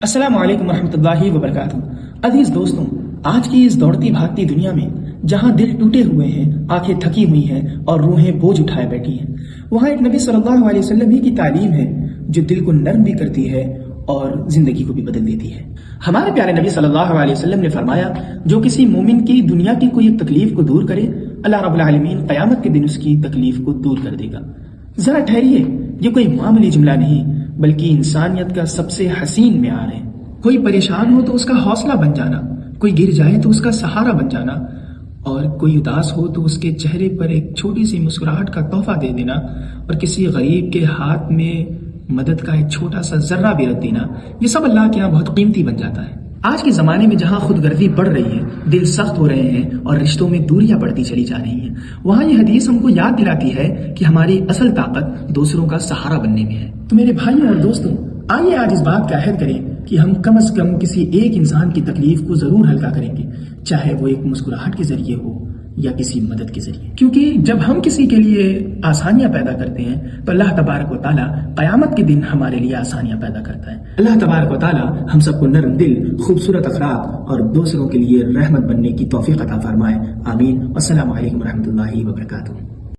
السلام علیکم ورحمۃ اللہ وبرکاتہ۔ عزیز دوستوں، آج کی اس دوڑتی بھاگتی دنیا میں جہاں دل ٹوٹے ہوئے ہیں، آنکھیں تھکی ہوئی ہیں اور روحیں بوجھ اٹھائے بیٹھی ہیں، وہاں ایک نبی صلی اللہ علیہ وسلم ہی کی تعلیم ہے جو دل کو نرم بھی کرتی ہے اور زندگی کو بھی بدل دیتی ہے۔ ہمارے پیارے نبی صلی اللہ علیہ وسلم نے فرمایا، جو کسی مومن کی دنیا کی کوئی تکلیف کو دور کرے، اللہ رب العالمین قیامت کے دن اس کی تکلیف کو دور کر دے گا۔ ذرا ٹھہریے، یہ کوئی معمولی جملہ نہیں بلکہ انسانیت کا سب سے حسین معیار ہے۔ کوئی پریشان ہو تو اس کا حوصلہ بن جانا، کوئی گر جائے تو اس کا سہارا بن جانا، اور کوئی اداس ہو تو اس کے چہرے پر ایک چھوٹی سی مسکراہٹ کا تحفہ دے دینا، اور کسی غریب کے ہاتھ میں مدد کا ایک چھوٹا سا ذرہ بھی رکھ دینا، یہ سب اللہ کے یہاں بہت قیمتی بن جاتا ہے۔ آج کے زمانے میں جہاں خود غرضی بڑھ رہی ہے، دل سخت ہو رہے ہیں اور رشتوں میں دوریاں بڑھتی چلی جا رہی ہیں، وہاں یہ حدیث ہم کو یاد دلاتی ہے کہ ہماری اصل طاقت دوسروں کا سہارا بننے میں ہے۔ تو میرے بھائیوں اور دوستوں، آئیے آج اس بات کا عہد کریں کہ ہم کم از کم کسی ایک انسان کی تکلیف کو ضرور ہلکا کریں گے، چاہے وہ ایک مسکراہٹ کے ذریعے ہو یا کسی مدد کے ذریعے، کیونکہ جب ہم کسی کے لیے آسانیاں پیدا کرتے ہیں تو اللہ تبارک و تعالیٰ قیامت کے دن ہمارے لیے آسانیاں پیدا کرتا ہے۔ اللہ تبارک و تعالیٰ ہم سب کو نرم دل، خوبصورت اخلاق اور دوسروں کے لیے رحمت بننے کی توفیق عطا فرمائے، آمین۔ السلام علیکم ورحمۃ اللہ وبرکاتہ۔